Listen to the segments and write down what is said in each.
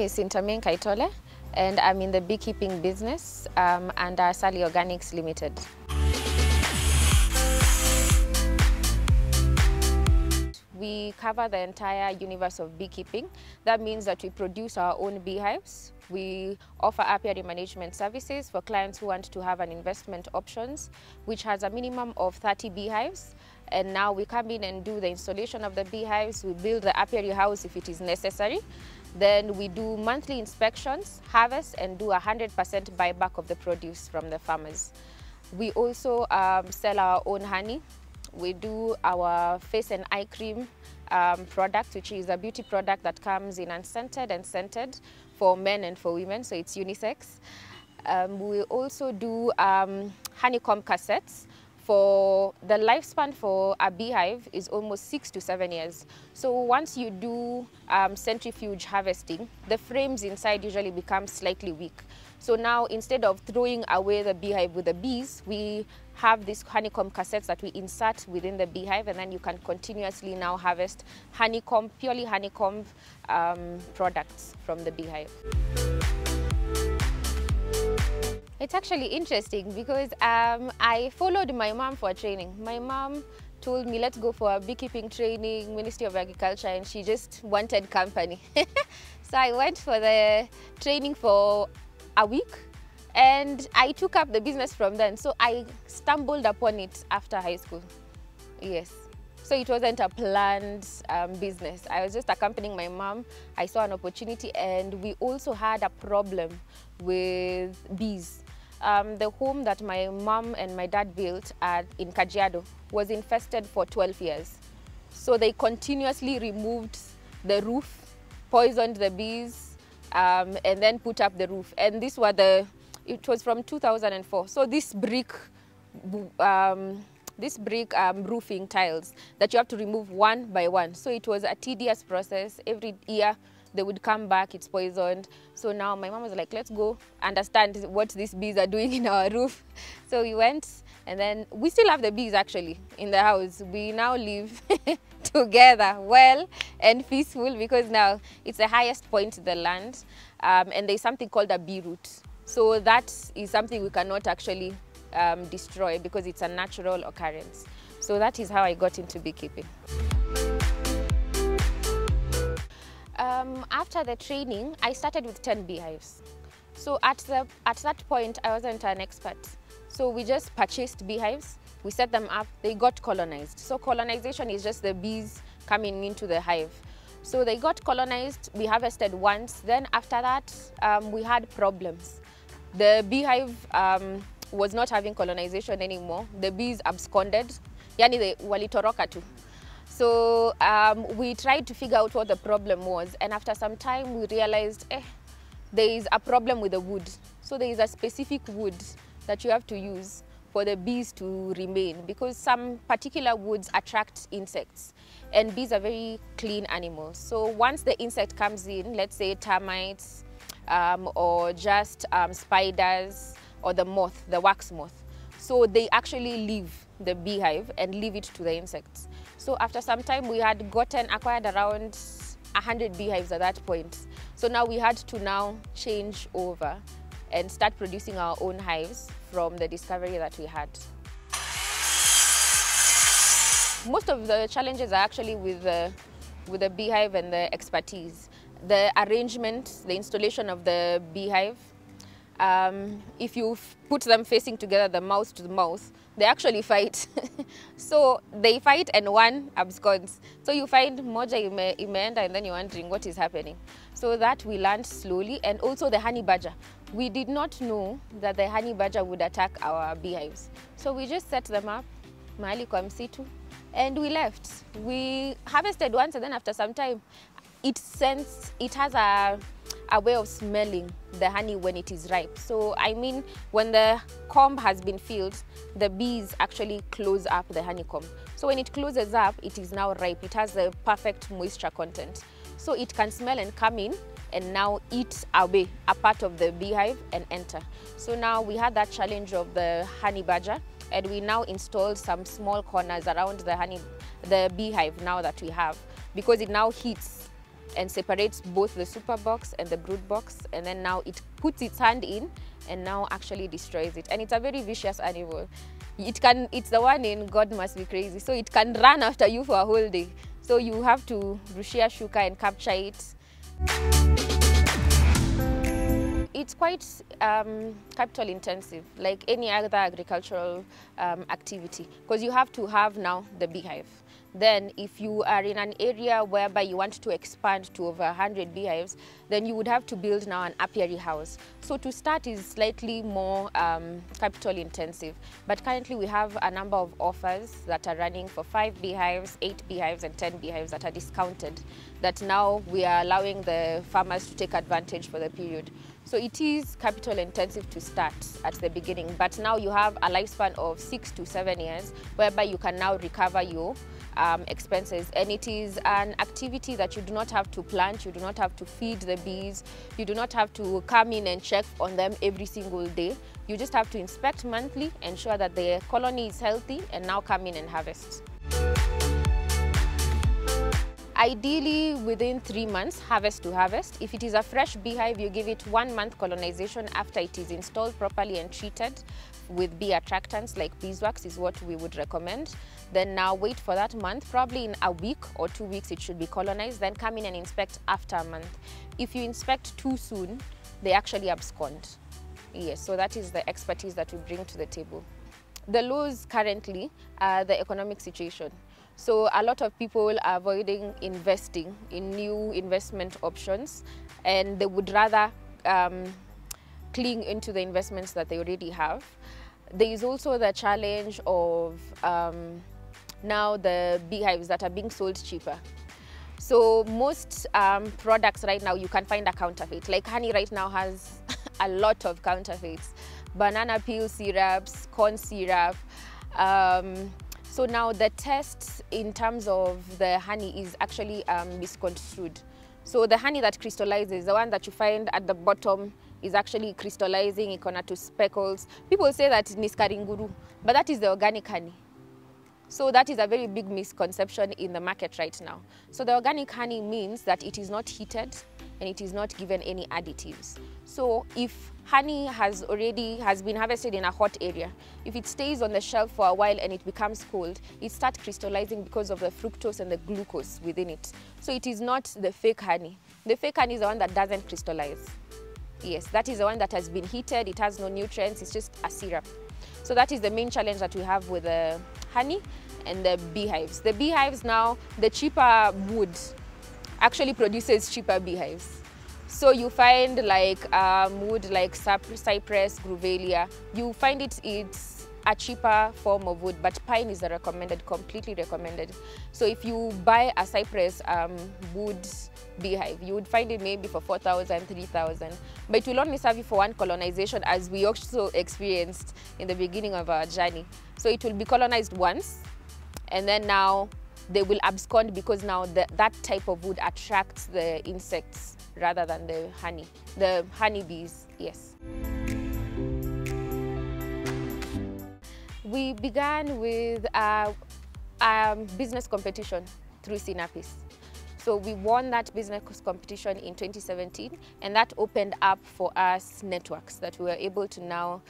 is Sintamei Nkaitole, and I'm in the beekeeping business under Asali Organics Limited. We cover the entire universe of beekeeping. That means that we produce our own beehives. We offer apiary management services for clients who want to have an investment options, which has a minimum of 30 beehives. And now we come in and do the installation of the beehives. We build the apiary house if it is necessary. Then we do monthly inspections, harvest, and do 100% buyback of the produce from the farmers. We also sell our own honey. We do our face and eye cream product, which is a beauty product that comes in unscented and scented for men and for women, so it's unisex. We also do honeycomb cassettes. For the lifespan for a beehive is almost 6 to 7 years. So once you do centrifuge harvesting, the frames inside usually become slightly weak. So now instead of throwing away the beehive with the bees, we have these honeycomb cassettes that we insert within the beehive, and then you can continuously now harvest honeycomb, purely honeycomb products from the beehive. It's actually interesting because I followed my mom for training. My mom told me, let's go for a beekeeping training, Ministry of Agriculture, and she just wanted company. So I went for the training for a week and I took up the business from then. So I stumbled upon it after high school. Yes. So it wasn't a planned business. I was just accompanying my mom. I saw an opportunity, and we also had a problem with bees. The home that my mom and my dad built in Kajiado was infested for 12 years. So they continuously removed the roof, poisoned the bees, and then put up the roof. And it was from 2004. So this brick roofing tiles that you have to remove one by one. So it was a tedious process. Every year they would come back, it's poisoned. So now my mom was like, let's go understand what these bees are doing in our roof. So we went, and then we still have the bees actually in the house. We now live together well and peaceful because now it's the highest point in the land, and there's something called a bee root. So that is something we cannot actually destroy because it's a natural occurrence. So that is how I got into beekeeping. After the training, I started with 10 beehives. So at that point, I wasn't an expert. So we just purchased beehives, we set them up, they got colonized. So colonization is just the bees coming into the hive. So they got colonized, we harvested once, then after that, we had problems. The beehive was not having colonization anymore. The bees absconded, yani they walitoroka tu. So we tried to figure out what the problem was, and after some time we realized there is a problem with the wood. So there is a specific wood that you have to use for the bees to remain, because some particular woods attract insects, and bees are very clean animals. So once the insect comes in, let's say termites or just spiders or the moth, the wax moth, so they actually leave the beehive and leave it to the insects. So after some time, we had acquired around 100 beehives at that point. So now we had to change over and start producing our own hives from the discovery that we had. Most of the challenges are actually with the beehive and the expertise. The arrangement, the installation of the beehive. If you put them facing together, the mouth to the mouth, they actually fight. So they fight and one absconds. So you find moja imeenda and then you're wondering what is happening. So that we learned slowly. And also the honey badger. We did not know that the honey badger would attack our beehives. So we just set them up, mahali kwa msitu, and we left. We harvested once, and then after some time, it has a way of smelling the honey when it is ripe. So I mean, when the comb has been filled, the bees actually close up the honeycomb. So when it closes up, it is now ripe. It has the perfect moisture content. So it can smell and come in and now eat away a part of the beehive and enter. So now we had that challenge of the honey badger, and we now installed some small corners around the beehive now that we have, because it now heats and separates both the super box and the brood box, and then now it puts its hand in and now actually destroys it. And it's a very vicious animal. It's the one in God Must Be Crazy, so it can run after you for a whole day. So you have to rushia shuka and capture it. It's quite capital intensive, like any other agricultural activity, because you have to have now the beehive. Then if you are in an area whereby you want to expand to over 100 beehives, then you would have to build now an apiary house. So to start is slightly more capital intensive. But currently we have a number of offers that are running for 5 beehives, 8 beehives and 10 beehives that are discounted, that now we are allowing the farmers to take advantage for the period. So it is capital intensive to start at the beginning, but now you have a lifespan of 6 to 7 years whereby you can now recover your expenses. And it is an activity that you do not have to plant, you do not have to feed the bees, you do not have to come in and check on them every single day. You just have to inspect monthly, ensure that the colony is healthy, and now come in and harvest. Ideally within 3 months, harvest to harvest. If it is a fresh beehive, you give it 1 month colonization after it is installed properly and treated with bee attractants like beeswax is what we would recommend. Then now wait for that month, probably in a week or 2 weeks it should be colonized, then come in and inspect after a month. If you inspect too soon, they actually abscond. Yes, so that is the expertise that we bring to the table. The lows currently are the economic situation. So a lot of people are avoiding investing in new investment options, and they would rather cling into the investments that they already have. There is also the challenge of now the beehives that are being sold cheaper. So most products right now you can find a counterfeit. Like honey right now has a lot of counterfeits. Banana peel syrups, corn syrup. So now the test in terms of the honey is actually misconstrued. So the honey that crystallizes, the one that you find at the bottom, is actually crystallizing to speckles. People say that it's niskaringuru, but that is the organic honey. So that is a very big misconception in the market right now. So the organic honey means that it is not heated and it is not given any additives. So if honey has been harvested in a hot area, if it stays on the shelf for a while and it becomes cold, it starts crystallizing because of the fructose and the glucose within it. So it is not the fake honey. The fake honey is the one that doesn't crystallize. Yes, that is the one that has been heated, it has no nutrients, it's just a syrup. So that is the main challenge that we have with the honey and the beehives. The beehives now, the cheaper wood actually produces cheaper beehives. So you find like wood like cypress, grevillea, you find it's a cheaper form of wood, but pine is the recommended, completely recommended. So if you buy a cypress wood beehive, you would find it maybe for 4,000, 3,000, but it will only serve you for one colonization, as we also experienced in the beginning of our journey. So it will be colonized once, and then now they will abscond because now that type of wood attracts the insects rather than the honeybees, yes. We began with a business competition through Sinapis. So we won that business competition in 2017, and that opened up for us networks that we were able to now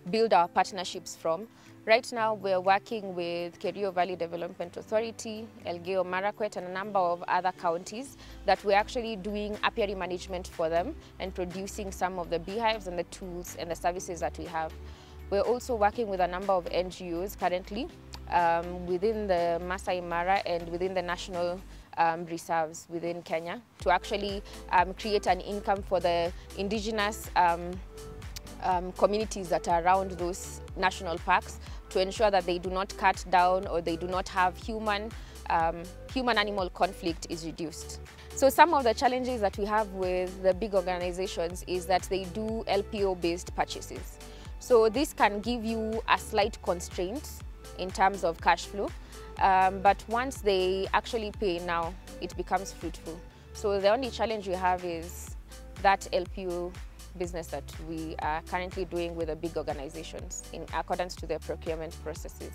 build our partnerships from. Right now we're working with Kerio Valley Development Authority, Elgeyo Marakwet, and a number of other counties that we're actually doing apiary management for them and producing some of the beehives and the tools and the services that we have. We're also working with a number of NGOs currently within the Masai Mara and within the national reserves within Kenya to actually create an income for the indigenous communities that are around those national parks, to ensure that they do not cut down or they do not have human-animal conflict is reduced. So some of the challenges that we have with the big organizations is that they do LPO-based purchases. So this can give you a slight constraint in terms of cash flow, but once they actually pay now, it becomes fruitful. So the only challenge we have is that LPO business that we are currently doing with the big organizations in accordance to their procurement processes.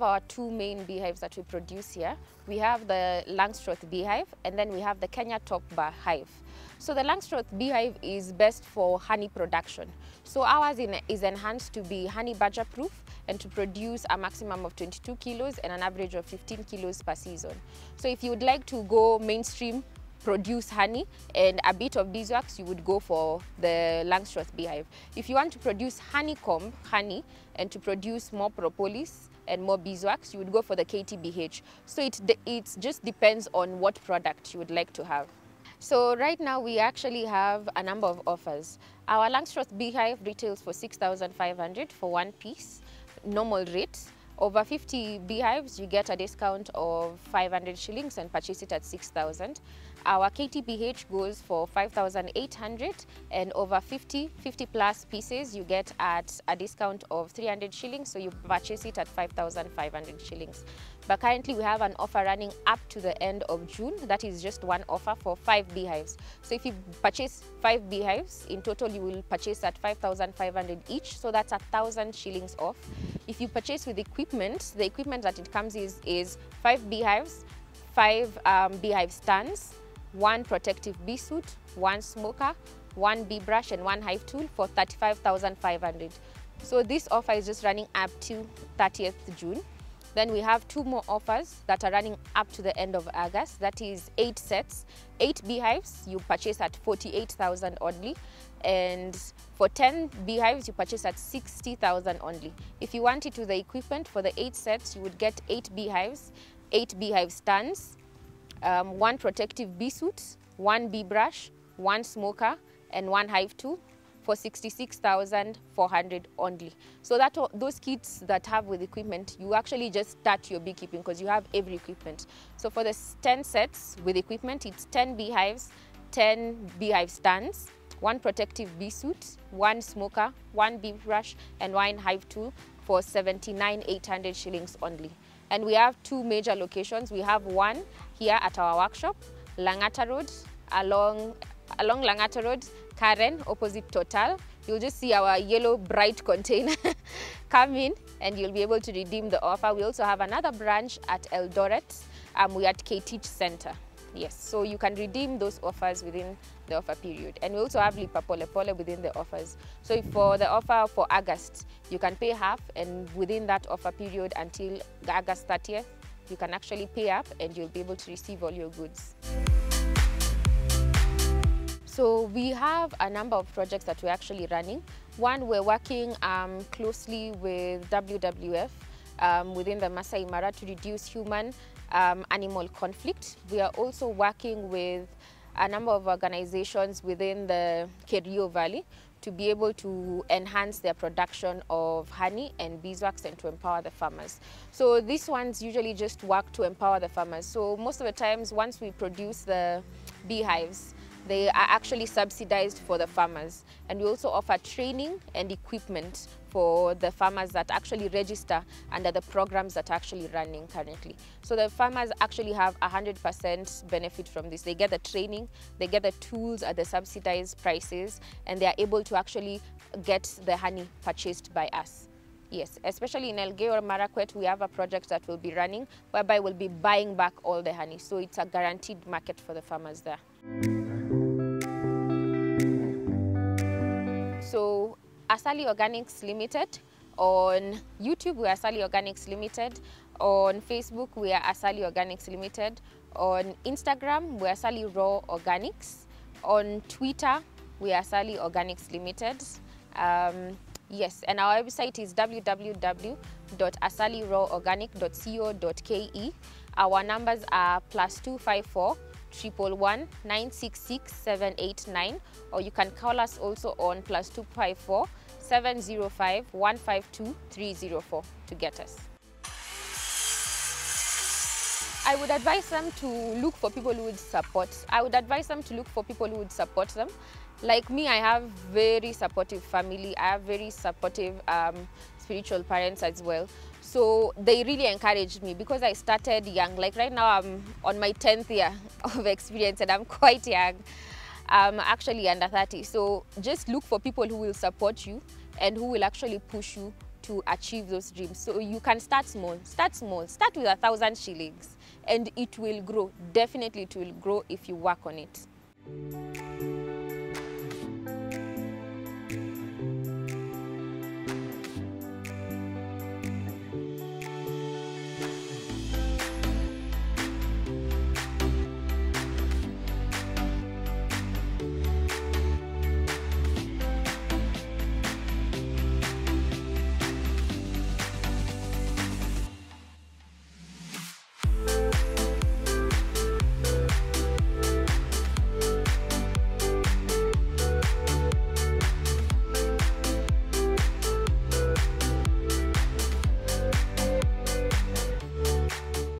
have our two main beehives that we produce here. We have the Langstroth beehive, and then we have the Kenya top bar hive. So the Langstroth beehive is best for honey production. So ours is enhanced to be honey badger proof and to produce a maximum of 22 kilos and an average of 15 kilos per season. So if you would like to go mainstream, produce honey and a bit of beeswax, you would go for the Langstroth beehive. If you want to produce honeycomb, honey, and to produce more propolis and more beeswax, you would go for the KTBH. So it just depends on what product you would like to have. So right now we actually have a number of offers. Our Langstroth beehive retails for 6,500 for one piece, normal rate. Over 50 beehives, you get a discount of 500 shillings and purchase it at 6,000. Our KTBH goes for 5,800, and over 50 plus pieces, you get at a discount of 300 shillings, so you purchase it at 5,500 shillings. But currently we have an offer running up to the end of June. That is just one offer for 5 beehives. So if you purchase 5 beehives, in total you will purchase at 5,500 each, so that's 1,000 shillings off. If you purchase with equipment, the equipment that it comes is 5 beehives, 5 beehive stands, 1 protective bee suit, 1 smoker, 1 bee brush and 1 hive tool for 35,500. So this offer is just running up to 30th June. Then we have 2 more offers that are running up to the end of August. That is 8 sets, 8 beehives, you purchase at 48,000 only. And for 10 beehives, you purchase at 60,000 only. If you want it with the equipment for the 8 sets, you would get 8 beehives, 8 beehive stands, 1 protective bee suit, 1 bee brush, 1 smoker, and 1 hive tool for 66,400 only. So that those kits that have with equipment, you actually just start your beekeeping because you have every equipment. So for the 10 sets with equipment, it's 10 beehives, 10 beehive stands, 1 protective bee suit, 1 smoker, 1 bee brush, and 1 hive tool for 79,800 shillings only. And we have 2 major locations. We have one here at our workshop, Langata Road, along Langata Road, Karen, opposite Total. You'll just see our yellow bright container come in and you'll be able to redeem the offer. We also have another branch at Eldoret. We're at KTN Center. Yes, so you can redeem those offers within the offer period. And we also have Lipa Pole Pole within the offers. So for the offer for August, you can pay half, and within that offer period until August 30th, you can actually pay up and you'll be able to receive all your goods. So we have a number of projects that we're actually running. One, we're working closely with WWF within the Masai Mara to reduce human-animal conflict. We are also working with a number of organizations within the Kerio Valley to be able to enhance their production of honey and beeswax and to empower the farmers. So these ones usually just work to empower the farmers. So most of the times, once we produce the beehives, they are actually subsidized for the farmers. And we also offer training and equipment for the farmers that actually register under the programs that are actually running currently. So the farmers actually have 100% benefit from this. They get the training, they get the tools at the subsidized prices, and they are able to actually get the honey purchased by us. Yes, especially in Elgeyo Marakwet, we have a project that will be running whereby we'll be buying back all the honey. So it's a guaranteed market for the farmers there. So Asali Organics Limited, on YouTube we are Asali Organics Limited, on Facebook we are Asali Organics Limited, on Instagram we are Asali Raw Organics, on Twitter we are Asali Organics Limited. Yes, and our website is www.asaliraworganic.co.ke. Our numbers are +254 111 966 789, or you can call us also on +254 705 152 304 to get us. I would advise them to look for people who would support. Them. Like me, I have very supportive family. I have very supportive spiritual parents as well. So they really encouraged me because I started young. Like right now, I'm on my 10th year of experience and I'm quite young. I'm actually under 30. So just look for people who will support you and who will actually push you to achieve those dreams. So you can start small, start with 1,000 shillings and it will grow. Definitely it will grow if you work on it.